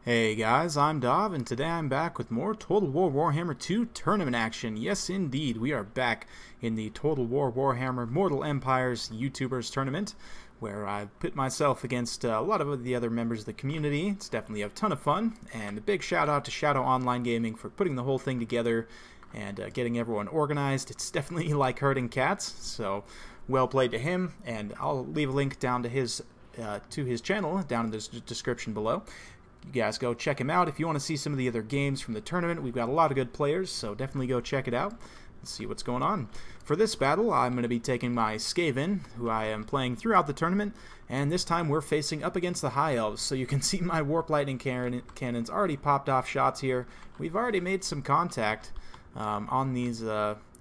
Hey guys, I'm Dov, and today I'm back with more Total War Warhammer 2 tournament action. Yes, indeed, we are back in the Total War Warhammer Mortal Empires YouTubers tournament, where I've put myself against a lot of the other members of the community. It's definitely a ton of fun, and a big shout out to Shadow Online Gaming for putting the whole thing together and getting everyone organized. It's definitely like herding cats, so well played to him, and I'll leave a link down to his channel down in the description below. You guys go check him out if you want to see some of the other games from the tournament. We've got a lot of good players, so definitely go check it out and see what's going on. For this battle, I'm going to be taking my Skaven, who I am playing throughout the tournament, and this time we're facing up against the High Elves, so you can see my Warp Lightning cannons already popped off shots here. We've already made some contact on these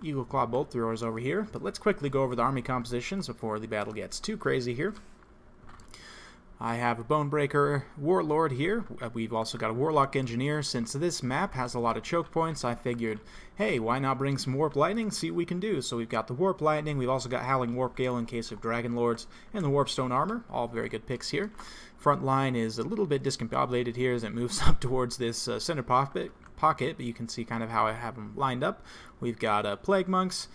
Eagle Claw Bolt Throwers over here, but let's quickly go over the army compositions before the battle gets too crazy here. I have a Bonebreaker Warlord here. We've also got a Warlock Engineer. Since this map has a lot of choke points, I figured, hey, why not bring some Warp Lightning, see what we can do. So we've got the Warp Lightning, we've also got Howling Warp Gale in case of Dragon Lords, and the Warpstone Armor. All very good picks here. Front line is a little bit discombobulated here as it moves up towards this center pocket, but you can see kind of how I have them lined up. We've got Plague Monks,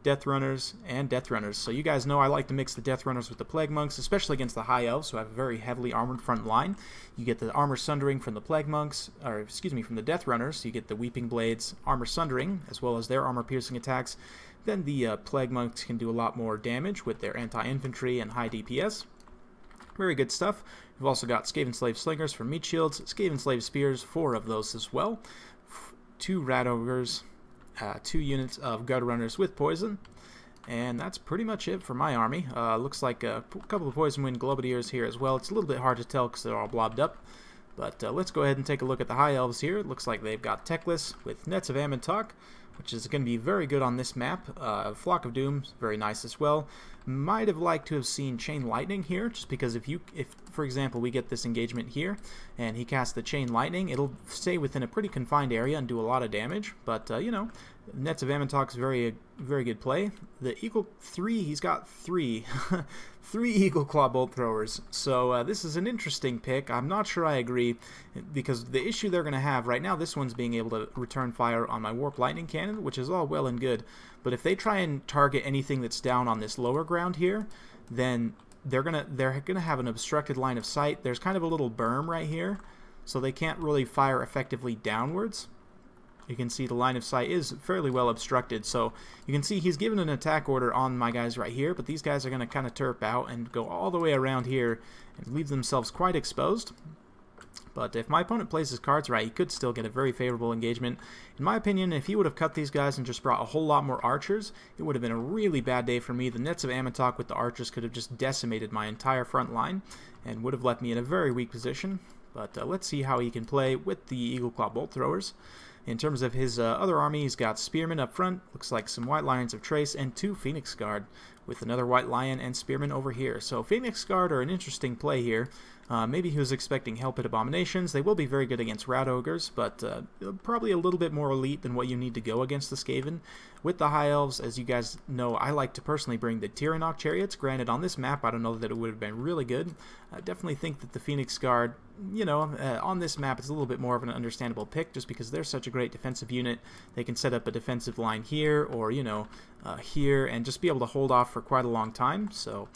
Death Runners, and Death Runners. So you guys know I like to mix the Death Runners with the Plague Monks, especially against the High Elves, who have a very heavily armored front line. You get the Armor Sundering from the Plague Monks, or excuse me, from the Death Runners. You get the Weeping Blades Armor Sundering, as well as their Armor Piercing attacks. Then the Plague Monks can do a lot more damage with their anti-infantry and high DPS. Very good stuff. We've also got Skaven Slave Slingers for Meat Shields, Skaven Slave Spears, 4 of those as well. 2 Rat Ogres, 2 units of Gut Runners with poison, and that's pretty much it for my army. Looks like a couple of Poison Wind Globadiers here as well. It's a little bit hard to tell because they're all blobbed up, but let's go ahead and take a look at the High Elves here. It looks like they've got Teclis with Nets of Ammontok, which is going to be very good on this map. Flock of Doom, very nice as well. Might have liked to have seen Chain Lightning here, just because if for example, we get this engagement here, and he casts the Chain Lightning, it'll stay within a pretty confined area and do a lot of damage, but, you know, Nets of Ammontok's very good play. The Eagle 3, he's got 3 Eagle Claw Bolt Throwers, so this is an interesting pick. I'm not sure I agree, because the issue they're going to have right now, this one's being able to return fire on my Warp Lightning Cannon, which is all well and good, but if they try and target anything that's down on this lower ground here, then they're gonna have an obstructed line of sight. There's kind of a little berm right here, so they can't really fire effectively downwards. You can see the line of sight is fairly well obstructed, so you can see he's given an attack order on my guys right here, but these guys are going to kind of turp out and go all the way around here and leave themselves quite exposed. But if my opponent plays his cards right, he could still get a very favorable engagement. In my opinion, if he would have cut these guys and just brought a whole lot more archers, it would have been a really bad day for me. The Nets of Ammontok with the archers could have just decimated my entire front line and would have left me in a very weak position. But let's see how he can play with the Eagle Claw Bolt Throwers. In terms of his other army, he's got Spearmen up front, looks like some White Lions of Trace, and 2 Phoenix Guard, with another White Lion and Spearmen over here. So Phoenix Guard are an interesting play here. Maybe he was expecting Hell Pit Abominations. They will be very good against Rat Ogres, but probably a little bit more elite than what you need to go against the Skaven. With the High Elves, as you guys know, I like to personally bring the Tyrannok Chariots. Granted, on this map, I don't know that it would have been really good. I definitely think that the Phoenix Guard, you know, on this map, it's a little bit more of an understandable pick, just because they're such a great defensive unit. They can set up a defensive line here, or, you know, here, and just be able to hold off for quite a long time. So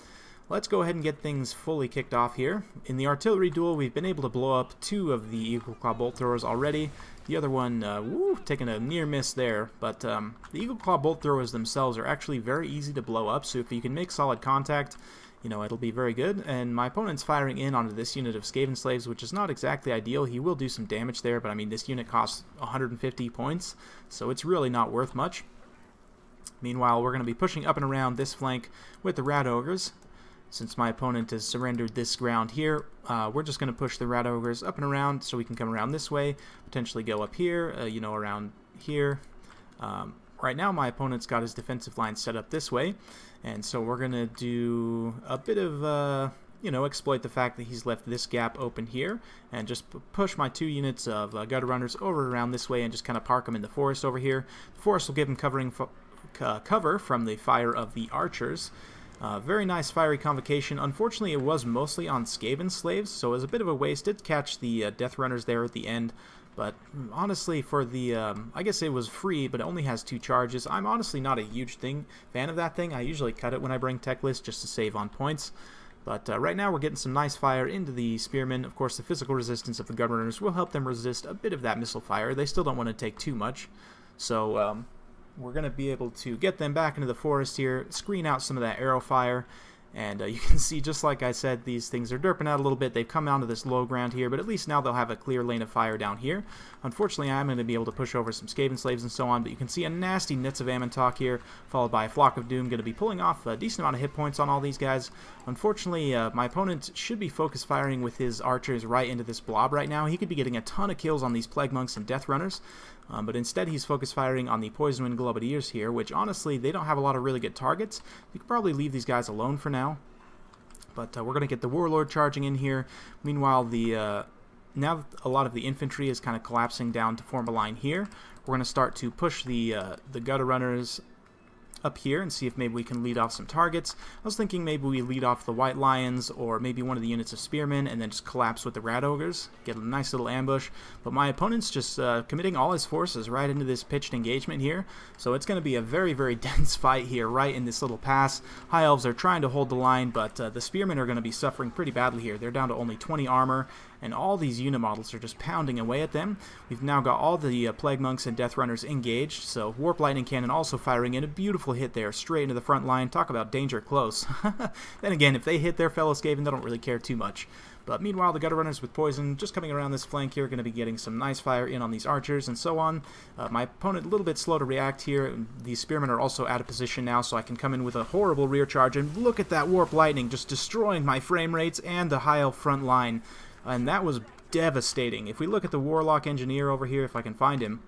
let's go ahead and get things fully kicked off here. In the artillery duel, we've been able to blow up 2 of the Eagle Claw Bolt Throwers already. The other one, taking a near miss there, but the Eagle Claw Bolt Throwers themselves are actually very easy to blow up, so if you can make solid contact, you know, it'll be very good. And my opponent's firing in onto this unit of Skaven Slaves, which is not exactly ideal. He will do some damage there, but I mean, this unit costs 150 points, so it's really not worth much. Meanwhile, we're going to be pushing up and around this flank with the Rat Ogres. Since my opponent has surrendered this ground here, we're just going to push the Rat Ogres up and around so we can come around this way, potentially go up here, you know, around here. Right now my opponent's got his defensive line set up this way, and so we're going to do a bit of, you know, exploit the fact that he's left this gap open here, and just push my 2 units of Gutter Runners over around this way and just kind of park them in the forest over here. The forest will give him cover from the fire of the archers. Very nice fiery convocation. Unfortunately, it was mostly on Skaven slaves, so it was a bit of a waste. Did catch the Death Runners there at the end, but honestly, for the, I guess it was free, but it only has 2 charges. I'm honestly not a huge fan of that thing. I usually cut it when I bring Teclis just to save on points. But right now we're getting some nice fire into the Spearmen. Of course, the physical resistance of the Gun Runners will help them resist a bit of that missile fire. They still don't want to take too much. So we're going to be able to get them back into the forest here, screen out some of that arrow fire. And you can see, just like I said, these things are derping out a little bit. They've come down to this low ground here, but at least now they'll have a clear lane of fire down here. Unfortunately, I'm going to be able to push over some Skaven slaves and so on, but you can see a nasty Nits of Ammontok here, followed by a Flock of Doom, going to be pulling off a decent amount of hit points on all these guys. Unfortunately, my opponent should be focus firing with his archers right into this blob right now. He could be getting a ton of kills on these Plague Monks and Death Runners. But instead he's focus firing on the Poison Wind Globadiers here, which honestly, they don't have a lot of really good targets. You could probably leave these guys alone for now. But we're going to get the Warlord charging in here. Meanwhile, now a lot of the infantry is kind of collapsing down to form a line here. We're going to start to push the Gutter Runners up here and see if maybe we can lead off some targets. I was thinking maybe we lead off the White Lions or maybe one of the units of Spearmen and then just collapse with the Rat Ogres, get a nice little ambush. But my opponent's just committing all his forces right into this pitched engagement here, so it's going to be a very, very dense fight here right in this little pass. High Elves are trying to hold the line, but the Spearmen are going to be suffering pretty badly here. They're down to only 20 armor, and all these unimodels are just pounding away at them. We've now got all the Plague Monks and Death Runners engaged, so Warp Lightning Cannon also firing in a beautiful hit there, straight into the front line. Talk about danger close. Then again, if they hit their fellow Skaven, they don't really care too much. But meanwhile, the Gutter Runners with Poison just coming around this flank here, going to be getting some nice fire in on these archers and so on. My opponent a little bit slow to react here. These Spearmen are also out of position now, so I can come in with a horrible rear charge, and look at that Warp Lightning just destroying my frame rates and the High Elf front line. And that was devastating. If we look at the Warlock Engineer over here, if I can find him.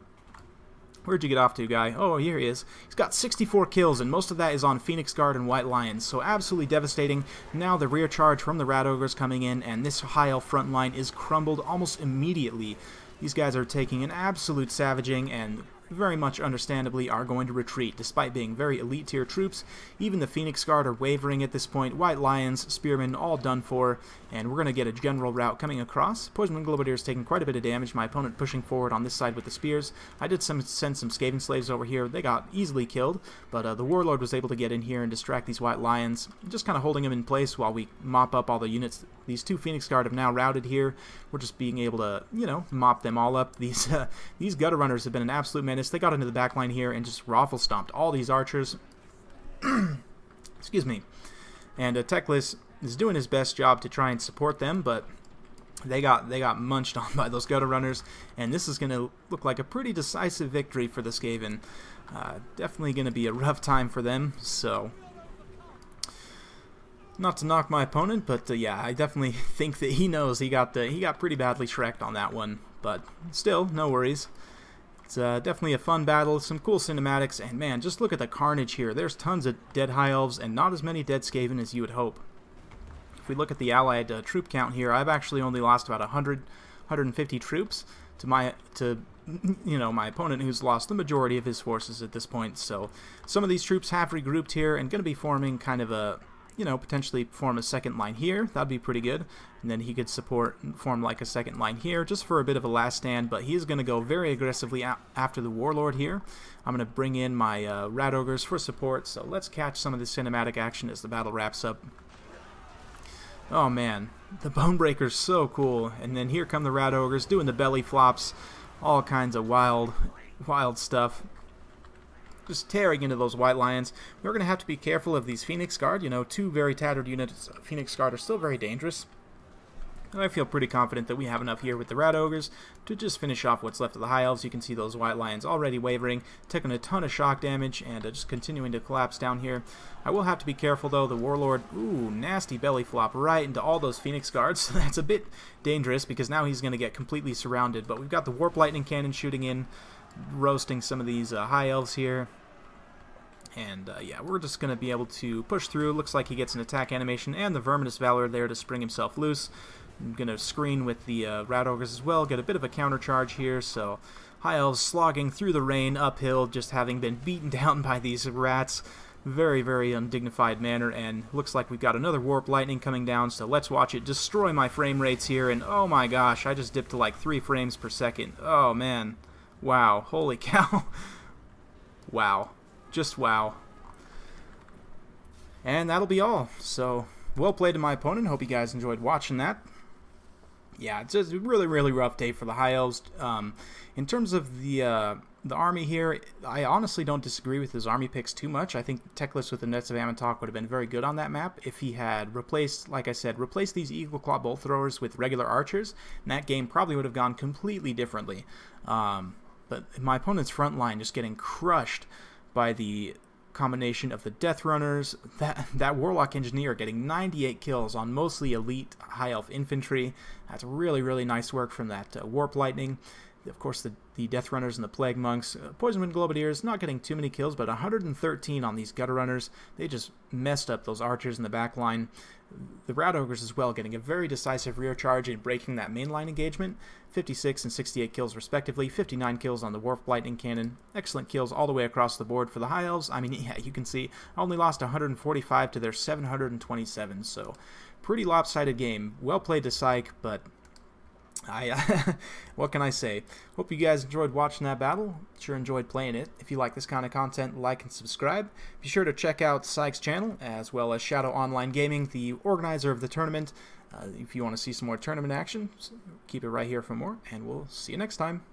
Where'd you get off to, guy? Oh, here he is. He's got 64 kills, and most of that is on Phoenix Guard and White Lions, so absolutely devastating. Now the rear charge from the Rat Ogres coming in, and this High Elf front line is crumbled almost immediately. These guys are taking an absolute savaging, and very much understandably are going to retreat, despite being very elite tier troops. Even the Phoenix Guard are wavering at this point. White Lions, Spearmen, all done for, and we're going to get a general rout coming across. Poison Wind Globadier is taking quite a bit of damage. My opponent pushing forward on this side with the spears. I did send some Skaven slaves over here. They got easily killed, but the Warlord was able to get in here and distract these White Lions, just kind of holding them in place while we mop up all the units. These 2 Phoenix Guard have now routed here. We're just being able to, you know, mop them all up. These Gutter Runners have been an absolute menace. They got into the back line here and just raffle stomped all these archers. Excuse me. And Teclis is doing his best job to try and support them, but they got munched on by those Gutter Runners, and this is going to look like a pretty decisive victory for the Skaven. Definitely going to be a rough time for them, so not to knock my opponent, but yeah, I definitely think that he knows he got pretty badly shreked on that one, but still, no worries. It's definitely a fun battle, some cool cinematics, and man, just look at the carnage here. There's tons of dead High Elves and not as many dead Skaven as you would hope. If we look at the allied troop count here, I've actually only lost about 150 troops to my opponent, who's lost the majority of his forces at this point. So some of these troops have regrouped here and going to be forming kind of a, potentially form a second line here. That'd be pretty good. And then he could form like a second line here just for a bit of a last stand, but he's going to go very aggressively after the Warlord here. I'm going to bring in my Rat Ogres for support, so let's catch some of the cinematic action as the battle wraps up. Oh man, the Bonebreaker's so cool, and then here come the Rat Ogres doing the belly flops, all kinds of wild stuff. Just tearing into those White Lions. We're going to have to be careful of these Phoenix Guard. 2 very tattered units of Phoenix Guard are still very dangerous. And I feel pretty confident that we have enough here with the Rat Ogres to just finish off what's left of the High Elves. You can see those White Lions already wavering, taking a ton of shock damage, and just continuing to collapse down here. I will have to be careful though. The Warlord, ooh, nasty belly flop right into all those Phoenix Guards. So that's a bit dangerous because now he's going to get completely surrounded. But we've got the Warp Lightning Cannon shooting in, roasting some of these High Elves here. And yeah, we're just going to be able to push through. Looks like he gets an attack animation and the Verminous Valor there to spring himself loose. I'm going to screen with the Rat Ogres as well, get a bit of a counter charge here. So High Elves slogging through the rain uphill, just having been beaten down by these rats. very, very undignified manner, and looks like we've got another warp lightning coming down, so let's watch it destroy my frame rates here, and oh my gosh, I just dipped to like 3 frames per second. Oh man. Wow. Holy cow. Wow. Just wow. And that'll be all. So, well played to my opponent. Hope you guys enjoyed watching that. Yeah, it's just a really, really rough day for the High Elves. In terms of the army here, I honestly don't disagree with his army picks too much. I think Teclis with the Nets of Amantok would have been very good on that map if he had replaced, like I said, replaced these Eagle Claw Bolt Throwers with regular archers, and that game probably would have gone completely differently. But my opponent's front line just getting crushed by the combination of the Death Runners, that Warlock Engineer getting 98 kills on mostly elite High Elf infantry. That's really, really nice work from that Warp Lightning. Of course, the Death Runners and the Plague Monks. Poison Wind Globadiers not getting too many kills, but 113 on these Gutter Runners. They just messed up those archers in the back line. The Rat Ogres as well, getting a very decisive rear charge and breaking that main line engagement. 56 and 68 kills respectively. 59 kills on the Warp Lightning Cannon. Excellent kills all the way across the board for the High Elves. I mean, yeah, you can see I only lost 145 to their 727, so pretty lopsided game. Well played to Pshyc, but what can I say? Hope you guys enjoyed watching that battle. Sure enjoyed playing it. If you like this kind of content, like and subscribe. Be sure to check out Psych's channel, as well as Shadow Online Gaming, the organizer of the tournament. If you want to see some more tournament action, keep it right here for more, and we'll see you next time.